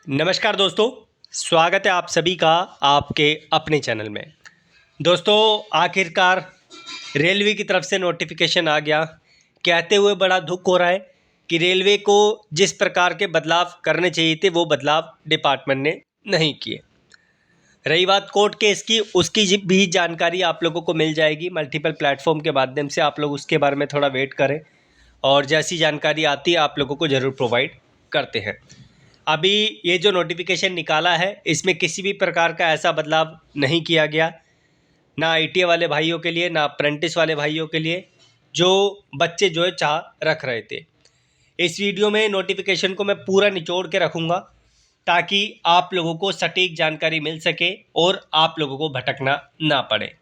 नमस्कार दोस्तों, स्वागत है आप सभी का आपके अपने चैनल में। दोस्तों, आखिरकार रेलवे की तरफ से नोटिफिकेशन आ गया। कहते हुए बड़ा दुख हो रहा है कि रेलवे को जिस प्रकार के बदलाव करने चाहिए थे वो बदलाव डिपार्टमेंट ने नहीं किए। रही बात कोर्ट केस की, उसकी भी जानकारी आप लोगों को मिल जाएगी मल्टीपल प्लेटफॉर्म के माध्यम से। आप लोग उसके बारे में थोड़ा वेट करें और जैसी जानकारी आती है आप लोगों को ज़रूर प्रोवाइड करते हैं। अभी ये जो नोटिफिकेशन निकाला है इसमें किसी भी प्रकार का ऐसा बदलाव नहीं किया गया, ना आईटीआई वाले भाइयों के लिए ना अप्रेंटिस वाले भाइयों के लिए, जो बच्चे जो है चाह रख रहे थे। इस वीडियो में नोटिफिकेशन को मैं पूरा निचोड़ के रखूँगा ताकि आप लोगों को सटीक जानकारी मिल सके और आप लोगों को भटकना ना पड़े।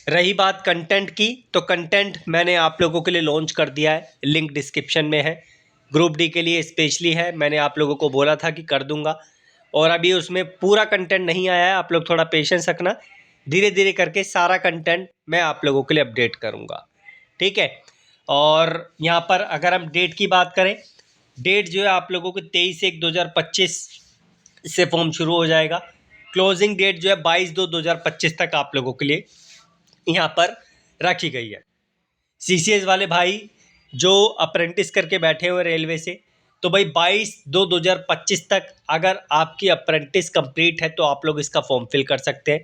रही बात कंटेंट की, तो कंटेंट मैंने आप लोगों के लिए लॉन्च कर दिया है, लिंक डिस्क्रिप्शन में है। ग्रुप डी के लिए स्पेशली है, मैंने आप लोगों को बोला था कि कर दूंगा और अभी उसमें पूरा कंटेंट नहीं आया है। आप लोग थोड़ा पेशेंस रखना, धीरे धीरे करके सारा कंटेंट मैं आप लोगों के लिए अपडेट करूंगा, ठीक है। और यहाँ पर अगर हम डेट की बात करें, डेट जो है आप लोगों को 23/1/2025 से फॉर्म शुरू हो जाएगा। क्लोजिंग डेट जो है 22/2/2025 तक आप लोगों के लिए यहाँ पर रखी गई है। सीसीएस वाले भाई जो अप्रेंटिस करके बैठे हुए रेलवे से, तो भाई 22/2/2025 तक अगर आपकी अप्रेंटिस कंप्लीट है तो आप लोग इसका फॉर्म फिल कर सकते हैं।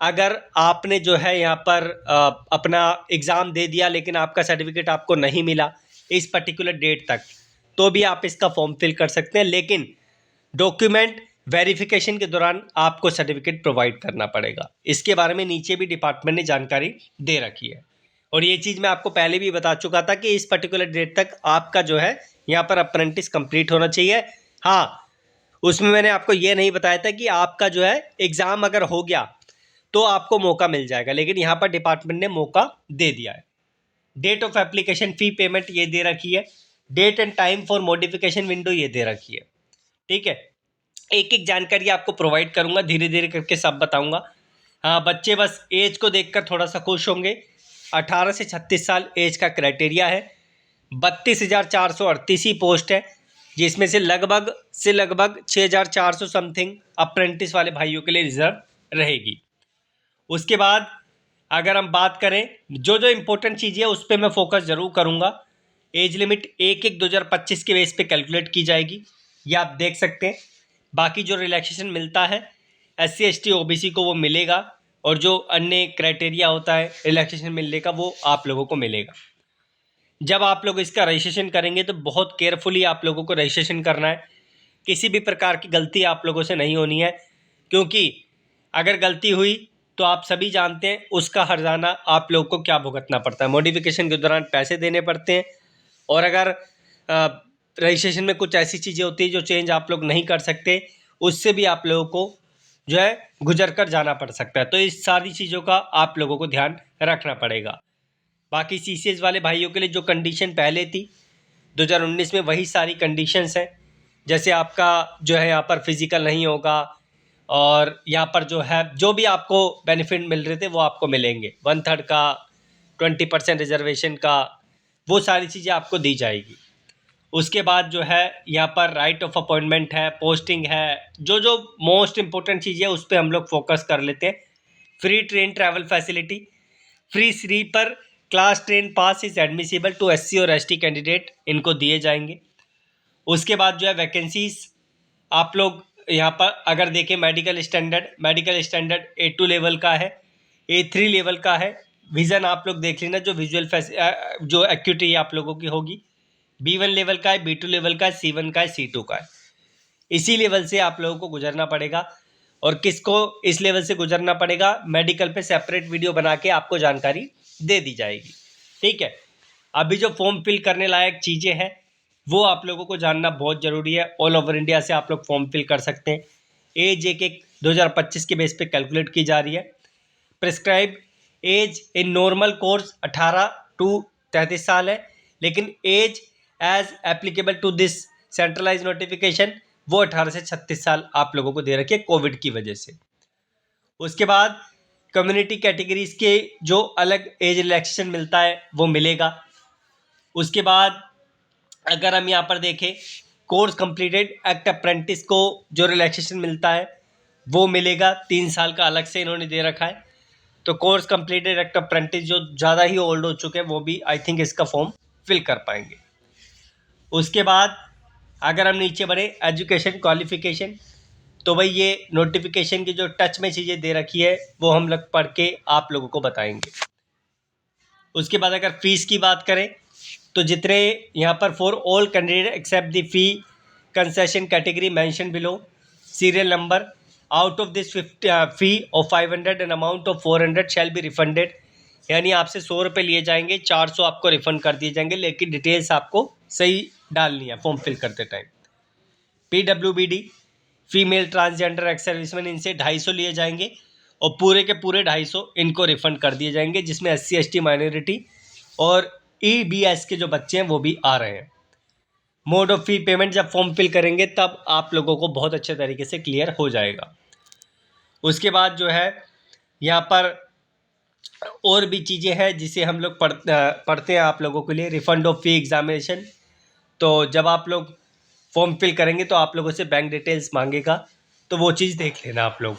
अगर आपने जो है यहाँ पर अपना एग्ज़ाम दे दिया लेकिन आपका सर्टिफिकेट आपको नहीं मिला इस पर्टिकुलर डेट तक, तो भी आप इसका फॉर्म फिल कर सकते हैं, लेकिन डॉक्यूमेंट वेरिफिकेशन के दौरान आपको सर्टिफिकेट प्रोवाइड करना पड़ेगा। इसके बारे में नीचे भी डिपार्टमेंट ने जानकारी दे रखी है और ये चीज़ मैं आपको पहले भी बता चुका था कि इस पर्टिकुलर डेट तक आपका जो है यहाँ पर अप्रेंटिस कंप्लीट होना चाहिए। हाँ, उसमें मैंने आपको ये नहीं बताया था कि आपका जो है एग्ज़ाम अगर हो गया तो आपको मौका मिल जाएगा, लेकिन यहाँ पर डिपार्टमेंट ने मौका दे दिया है। Date of application fee payment ये दे रखी है, date and time for modification window ये दे रखी है, ठीक है। एक एक जानकारी आपको प्रोवाइड करूंगा, धीरे धीरे करके सब बताऊंगा। हाँ, बच्चे बस एज को देखकर थोड़ा सा खुश होंगे। 18 से 36 साल एज का क्राइटेरिया है। 32,438 ही पोस्ट है, जिसमें से लगभग 6,400 समथिंग अप्रेंटिस वाले भाइयों के लिए रिजर्व रहेगी। उसके बाद अगर हम बात करें, जो जो इम्पोर्टेंट चीज़ें उस पर मैं फोकस ज़रूर करूँगा। एज लिमिट 1/1/2025 के बेस पे कैलकुलेट की जाएगी, ये आप देख सकते हैं। बाकी जो रिलैक्सेशन मिलता है SC ST OBC को वो मिलेगा, और जो अन्य क्राइटेरिया होता है रिलैक्सेशन मिलने का वो आप लोगों को मिलेगा। जब आप लोग इसका रजिस्ट्रेशन करेंगे तो बहुत केयरफुली आप लोगों को रजिस्ट्रेशन करना है। किसी भी प्रकार की गलती आप लोगों से नहीं होनी है, क्योंकि अगर गलती हुई तो आप सभी जानते हैं उसका हर्जाना आप लोग को क्या भुगतना पड़ता है। मॉडिफिकेशन के दौरान पैसे देने पड़ते हैं, और अगर रजिस्ट्रेशन में कुछ ऐसी चीज़ें होती है जो चेंज आप लोग नहीं कर सकते, उससे भी आप लोगों को जो है गुजर कर जाना पड़ सकता है। तो इस सारी चीज़ों का आप लोगों को ध्यान रखना पड़ेगा। बाकी सीसीएस वाले भाइयों के लिए जो कंडीशन पहले थी 2019 में, वही सारी कंडीशंस हैं। जैसे आपका जो है यहाँ पर फिजिकल नहीं होगा, और यहाँ पर जो है जो भी आपको बेनिफिट मिल रहे थे वो आपको मिलेंगे। 1/3 का, 20% रिजर्वेशन का, वो सारी चीज़ें आपको दी जाएगी। उसके बाद जो है यहाँ पर राइट ऑफ अपॉइंटमेंट है, पोस्टिंग है, जो जो मोस्ट इम्पोर्टेंट चीज़ है उस पर हम लोग फोकस कर लेते हैं। Free train travel facility, free sleeper class train pass is admissible to SC और ST कैंडिडेट, इनको दिए जाएंगे। उसके बाद जो है वैकेंसीज आप लोग यहाँ पर अगर देखें, मेडिकल स्टैंडर्ड A2 लेवल का है, A3 लेवल का है। विज़न आप लोग देख लेना, जो विजुअल जो एक्यूटी आप लोगों की होगी, B1 लेवल का है, B2 लेवल का है, C1 का है, C2 का है। इसी लेवल से आप लोगों को गुजरना पड़ेगा। और किसको इस लेवल से गुजरना पड़ेगा, मेडिकल पे सेपरेट वीडियो बना के आपको जानकारी दे दी जाएगी, ठीक है। अभी जो फॉर्म फिल करने लायक चीज़ें हैं वो आप लोगों को जानना बहुत ज़रूरी है। ऑल ओवर इंडिया से आप लोग फॉर्म फिल कर सकते हैं। एज एक 2025 के बेस पे कैलकुलेट की जा रही है। Prescribe age in normal course 18 to 33 साल है, लेकिन age as applicable to this centralise notification वो 18 से 36 साल आप लोगों को दे रखी है कोविड की वजह से। उसके बाद कम्युनिटी कैटेगरीज के जो अलग एज रिलैक्सेशन मिलता है वो मिलेगा। उसके बाद अगर हम यहाँ पर देखें कोर्स कंप्लीटेड एक्ट अप्रेंटिस को जो रिलैक्सेशन मिलता है वो मिलेगा, 3 साल का अलग से इन्होंने दे रखा है। तो कोर्स कंप्लीटेड एक्ट अप्रेंटिस जो ज़्यादा ही ओल्ड हो चुके हैं वो भी आई थिंक इसका फॉर्म फिल कर पाएंगे। उसके बाद अगर हम नीचे बढ़े एजुकेशन क्वालिफिकेशन, तो भाई ये नोटिफिकेशन की जो टच में चीज़ें दे रखी है वो हम लोग पढ़ के आप लोगों को बताएंगे। उसके बाद अगर फीस की बात करें तो जितने यहाँ पर for all candidate except the fee concession category mention below serial number out of this fee of 500 and amount of 400 shall be refunded, यानी आपसे 100 रुपये लिए जाएंगे, 400 आपको रिफंड कर दिए जाएंगे, लेकिन डिटेल्स आपको सही डालनी है फॉर्म फिल करते time. PWBD female transgender ex serviceman, इनसे 250 लिए जाएंगे और पूरे के पूरे 250 इनको रिफंड कर दिए जाएंगे, जिसमें SC ST माइनॉरिटी और EBS के जो बच्चे हैं वो भी आ रहे हैं। मोड ऑफ फी पेमेंट जब फॉर्म फिल करेंगे तब आप लोगों को बहुत अच्छे तरीके से क्लियर हो जाएगा। उसके बाद जो है यहाँ पर और भी चीज़ें हैं जिसे हम लोग पढ़ते हैं आप लोगों के लिए। रिफंड ऑफ फी एग्जामिनेशन, तो जब आप लोग फॉर्म फिल करेंगे तो आप लोगों से बैंक डिटेल्स मांगेगा, तो वो चीज़ देख लेना आप लोग।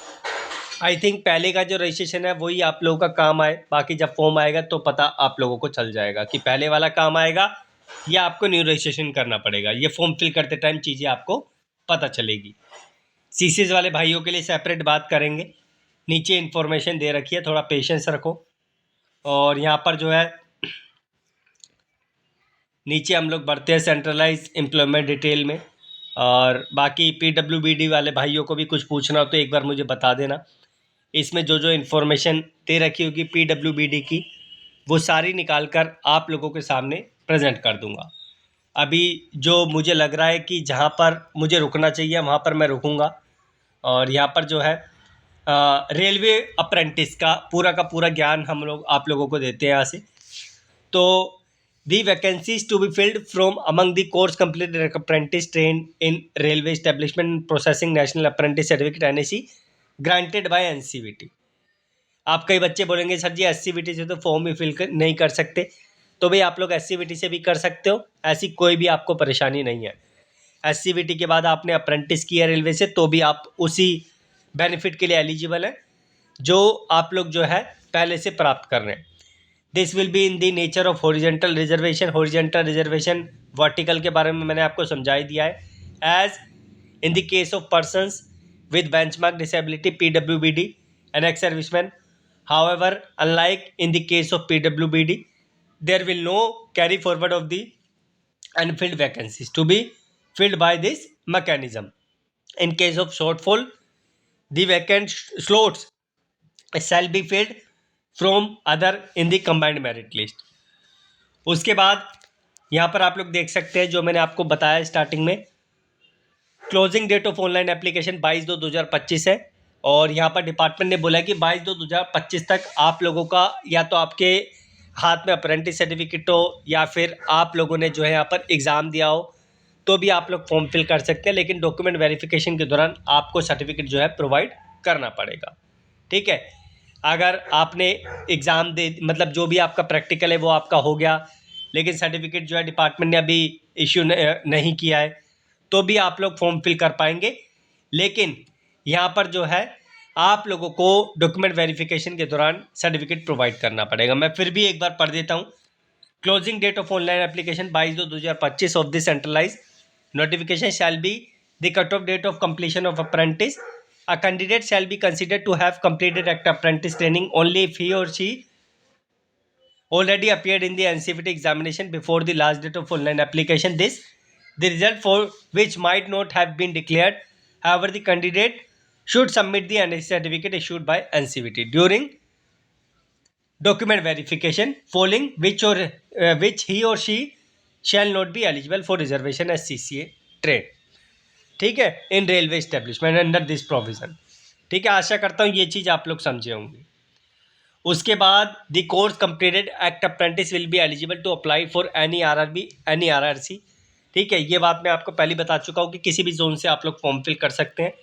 आई थिंक पहले का जो रजिस्ट्रेशन है वही आप लोगों का काम आए, बाकी जब फॉर्म आएगा तो पता आप लोगों को चल जाएगा कि पहले वाला काम आएगा या आपको न्यू रजिस्ट्रेशन करना पड़ेगा। ये फॉर्म फिल करते टाइम चीज़ें आपको पता चलेगी। CCs वाले भाइयों के लिए सेपरेट बात करेंगे, नीचे इन्फॉर्मेशन दे रखी है, थोड़ा पेशेंस रखो। और यहाँ पर जो है नीचे हम लोग बढ़ते हैं सेंट्रलाइज एम्प्लॉयमेंट डिटेल में, और बाकी PWBD वाले भाइयों को भी कुछ पूछना हो तो एक बार मुझे बता देना। इसमें जो जो इन्फॉर्मेशन दे रखी होगी PWBD की वो सारी निकाल कर आप लोगों के सामने प्रेजेंट कर दूंगा। अभी जो मुझे लग रहा है कि जहाँ पर मुझे रुकना चाहिए वहाँ पर मैं रुकूंगा। और यहाँ पर जो है रेलवे अप्रेंटिस का पूरा ज्ञान हम लोग आप लोगों को देते हैं यहाँ से। तो the vacancies to be filled from among the course completed apprentice train in railway establishment processing national apprentice certificate NAC granted by NCVT। आप कई बच्चे बोलेंगे सर जी SCVT से तो फॉर्म ही फिल नहीं कर सकते, तो भाई आप लोग SCVT से भी कर सकते हो, ऐसी कोई भी आपको परेशानी नहीं है। SCVT के बाद आपने अप्रेंटिस किया रेलवे से तो भी आप उसी बेनिफिट के लिए एलिजिबल हैं जो आप लोग जो है पहले से प्राप्त कर रहे हैं। This will be in the nature of horizontal reservation. Horizontal reservation vertical के बारे में मैंने आपको समझा ही दिया है। As in the case of persons with benchmark disability PWBD and ex-servicemen. However, unlike in the case of PWBD, there will no carry forward of the unfilled vacancies to be filled by this mechanism. In case of shortfall, the vacant slots shall be filled from other in the combined merit list. उसके बाद यहाँ पर आप लोग देख सकते हैं जो मैंने आपको बताया स्टार्टिंग में, closing date of online application 22/2/2025 है। और यहाँ पर डिपार्टमेंट ने बोला है कि 22/2/2025 तक आप लोगों का या तो आपके हाथ में अप्रेंटिस सर्टिफिकेट हो या फिर आप लोगों ने जो है यहाँ पर एग्ज़ाम दिया हो तो भी आप लोग फॉर्म फिल कर सकते हैं, लेकिन डॉक्यूमेंट वेरिफिकेशन के दौरान आपको सर्टिफिकेट जो है प्रोवाइड करना पड़ेगा। ठीक है, अगर आपने एग्ज़ाम दे मतलब जो भी आपका प्रैक्टिकल है वो आपका हो गया, लेकिन सर्टिफिकेट जो है डिपार्टमेंट ने अभी इश्यू नहीं किया है तो भी आप लोग फॉर्म फिल कर पाएंगे। लेकिन यहाँ पर जो है आप लोगों को डॉक्यूमेंट वेरिफिकेशन के दौरान सर्टिफिकेट प्रोवाइड करना पड़ेगा। मैं फिर भी एक बार पढ़ देता हूँ। Closing date of online application 22/2/2025 of the centralise notification shall be the cut off date of completion of apprentice. A candidate shall be considered to have completed act apprentice training only if he or she already appeared in the NCVT examination before the last date of online application. The result for which might not have been declared. However, the candidate should submit the NSC certificate issued by NCVT during document verification, following which he or she shall not be eligible for reservation as CCA train. ठीक है, in railway establishment under this provision. ठीक है, आशा करता हूँ ये चीज़ आप लोग समझे होंगे। उसके बाद the course completed act apprentice will be eligible to apply for any RRB any RRC। ठीक है, ये बात मैं आपको पहले बता चुका हूँ कि किसी भी जोन से आप लोग फॉर्म फिल कर सकते हैं।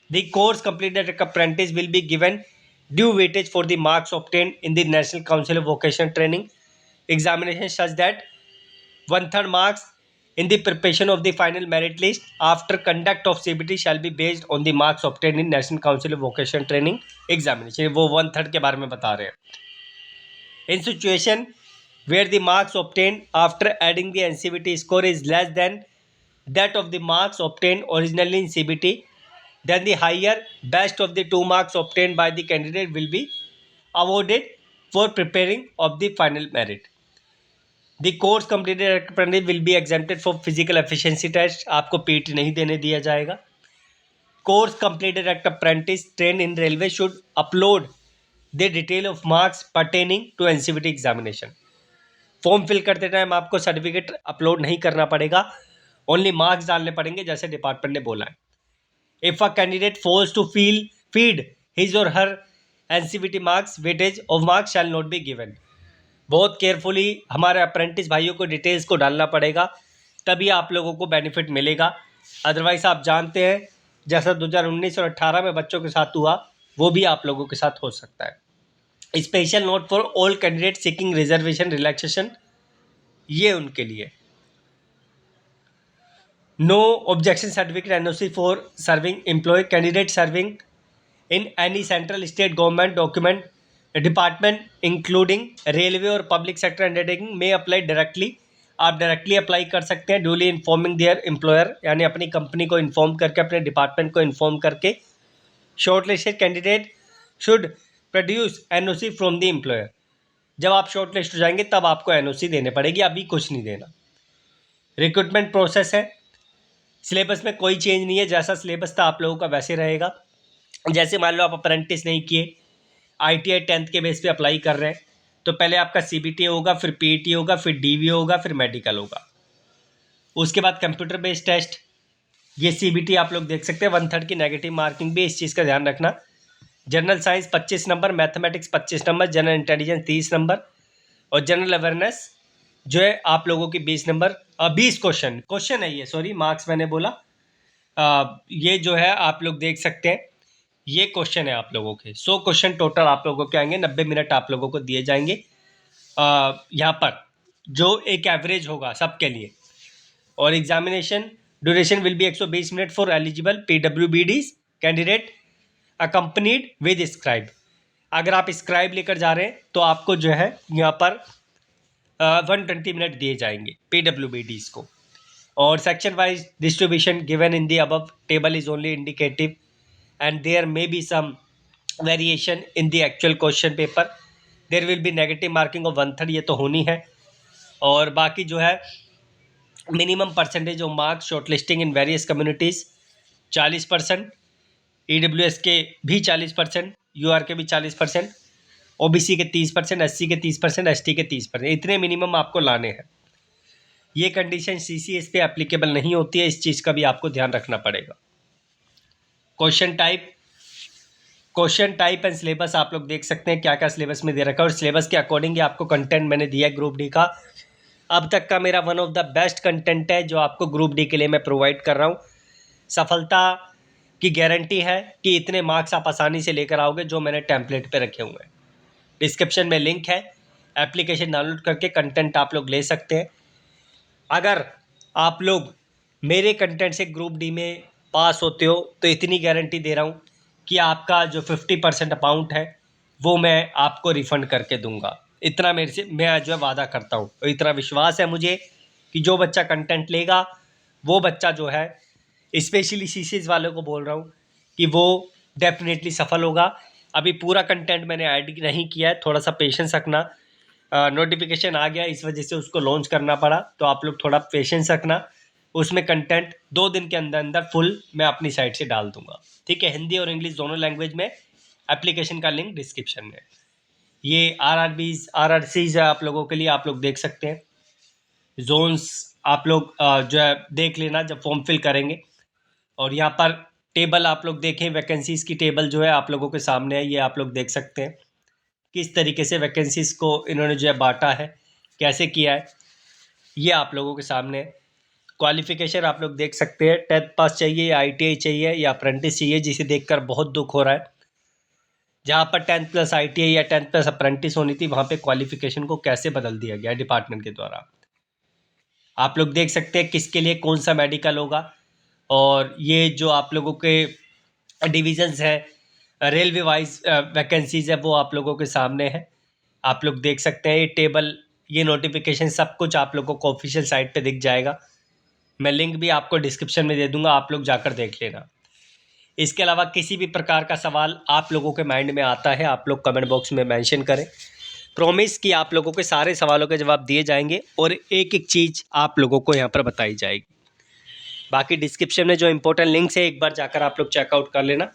The course completed act apprentice will be given due weightage for the marks obtained in the national council of vocational training examination such that 1/3 marks in the preparation of the final merit list after conduct of CBT shall be based on the marks obtained in National Council of Vocational Training Examination. वो 1/3 के बारे में बता रहे हैं. In situation where the marks obtained after adding the NCVT score is less than that of the marks obtained originally in CBT, then the higher best of the 2 marks obtained by the candidate will be awarded for preparing of the final merit. The course completed apprentice will be exempted from physical efficiency test. आपको PT नहीं देने दिया जाएगा. Course completed at apprentice trained in railway should upload the detail of marks pertaining to NCVT examination. Form fill करते time आपको certificate upload नहीं करना पड़ेगा, ओनली मार्क्स डालने पड़ेंगे जैसे डिपार्टमेंट ने बोला है. If a candidate force to feed his or her NCVT marks, weightage of marks shall not be given. बहुत केयरफुली हमारे अप्रेंटिस भाइयों को डिटेल्स को डालना पड़ेगा, तभी आप लोगों को बेनिफिट मिलेगा. अदरवाइज आप जानते हैं जैसा 2019 और 18 में बच्चों के साथ हुआ, वो भी आप लोगों के साथ हो सकता है. Special note for all candidate seeking reservation relaxation, ये उनके लिए. No objection certificate NOC for serving employ candidate serving in any central state government document department including railway or public sector undertaking में अप्लाई डायरेक्टली. आप directly apply कर सकते हैं. Duly informing there employer, यानी अपनी कंपनी को inform करके, अपने डिपार्टमेंट को इन्फॉर्म करके. Shortlisted candidate should produce NOC from the employer. जब आप शॉर्ट लिस्ट हो जाएंगे तब आपको NOC देने पड़ेगी, अभी कुछ नहीं देना. रिक्रूटमेंट प्रोसेस है. सिलेबस में कोई चेंज नहीं है, जैसा सिलेबस था आप लोगों का वैसे रहेगा. जैसे मान लो आप अप्रेंटिस नहीं किए, ITI 10th के बेस पे अप्लाई कर रहे हैं, तो पहले आपका CBT होगा, फिर PET होगा, फिर DV होगा, फिर मेडिकल होगा. उसके बाद कंप्यूटर बेस्ड टेस्ट. ये CBT आप लोग देख सकते हैं, 1/3 की नेगेटिव मार्किंग भी, इस चीज़ का ध्यान रखना. General science 25 number, mathematics 25 number, general intelligence 30 number और जनरल अवेयरनेस जो है आप लोगों की 20 नंबर. 20 क्वेश्चन है ये, सॉरी मार्क्स मैंने बोला. ये जो है आप लोग देख सकते हैं, ये क्वेश्चन है आप लोगों के. 100 क्वेश्चन टोटल आप लोगों के आएंगे. 90 मिनट आप लोगों को दिए जाएंगे यहाँ पर, जो एक एवरेज होगा सबके लिए. और examination duration will be 120 minute for eligible PWBDs candidate accompanied with scribe. अगर आप स्क्राइब लेकर जा रहे हैं तो आपको जो है यहाँ पर 120 मिनट दिए जाएंगे PWBDs को. और section wise distribution given in the above table is only indicative and there may be some variation in the actual question paper. There will be negative marking of 1/3, ये तो होनी है. और बाकी जो है minimum percentage of marks short listing in various communities 40%, EWS के भी 40%, UR के भी 40%, OBC के 30%, SC के 30%, ST के 30%. इतने मिनिमम आपको लाने हैं. ये कंडीशन CCS पे एप्लीकेबल नहीं होती है, इस चीज़ का भी आपको ध्यान रखना पड़ेगा. क्वेश्चन टाइप एंड सिलेबस आप लोग देख सकते हैं क्या क्या सिलेबस में दे रखा है, और सिलेबस के अकॉर्डिंग ही आपको कंटेंट मैंने दिया है ग्रुप डी का. अब तक का मेरा one of the best content है जो आपको ग्रुप डी के लिए मैं प्रोवाइड कर रहा हूँ. सफलता की गारंटी है कि इतने मार्क्स आप आसानी से लेकर आओगे जो मैंने टेम्पलेट पे रखे हुए हैं. डिस्क्रिप्शन में लिंक है, एप्लीकेशन डाउनलोड करके कंटेंट आप लोग ले सकते हैं. अगर आप लोग मेरे कंटेंट से ग्रुप डी में पास होते हो तो इतनी गारंटी दे रहा हूँ कि आपका जो 50% अमाउंट है वो मैं आपको रिफ़ंड करके दूंगा. इतना मेरे से मैं जो है वादा करता हूँ, और इतना विश्वास है मुझे कि जो बच्चा कंटेंट लेगा वो बच्चा जो है, स्पेशली CCS वालों को बोल रहा हूँ कि वो डेफिनेटली सफल होगा. अभी पूरा कंटेंट मैंने ऐड नहीं किया है, थोड़ा सा पेशेंस रखना. नोटिफिकेशन आ गया इस वजह से उसको लॉन्च करना पड़ा, तो आप लोग थोड़ा पेशेंस रखना. उसमें कंटेंट 2 दिन के अंदर अंदर फुल मैं अपनी साइट से डाल दूंगा. ठीक है, हिंदी और इंग्लिश दोनों लैंग्वेज में. एप्लीकेशन का लिंक डिस्क्रिप्शन में. ये RRBs RRCs है आप लोगों के लिए, आप लोग देख सकते हैं. जोन्स आप लोग जो है देख लेना जब फॉर्म फिल करेंगे. और यहाँ पर टेबल आप लोग देखें, वैकेंसीज़ की टेबल जो है आप लोगों के सामने है, ये आप लोग देख सकते हैं किस तरीके से वैकेंसीज़ को इन्होंने जो है बांटा है, कैसे किया है, ये आप लोगों के सामने है. क्वालिफिकेशन आप लोग देख सकते हैं, 10th पास चाहिए या ITI चाहिए या अप्रेंटिस चाहिए, जिसे देखकर बहुत दुख हो रहा है. जहाँ पर 10th प्लस ITI या 10th प्लस अप्रेंटिस होनी थी, वहाँ पे क्वालिफिकेशन को कैसे बदल दिया गया डिपार्टमेंट के द्वारा. आप लोग देख सकते हैं किसके लिए कौन सा मेडिकल होगा। और ये जो आप लोगों के डिविजन्स हैं रेलवे वाइज वैकेंसीज है वो आप लोगों के सामने है। आप लोग देख सकते हैं ये टेबल, ये नोटिफिकेशन सब कुछ आप लोगों को ऑफिशियल साइट पे दिख जाएगा। मैं लिंक भी आपको डिस्क्रिप्शन में दे दूंगा, आप लोग जाकर देख लेना। इसके अलावा किसी भी प्रकार का सवाल आप लोगों के माइंड में आता है आप लोग कमेंट बॉक्स में मेंशन करें। प्रॉमिस कि आप लोगों के सारे सवालों के जवाब दिए जाएंगे और एक एक चीज़ आप लोगों को यहाँ पर बताई जाएगी। बाकी डिस्क्रिप्शन में जो इंपॉर्टेंट लिंक्स है एक बार जाकर आप लोग चेकआउट कर लेना,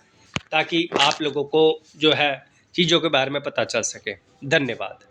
ताकि आप लोगों को जो है चीज़ों के बारे में पता चल सके। धन्यवाद।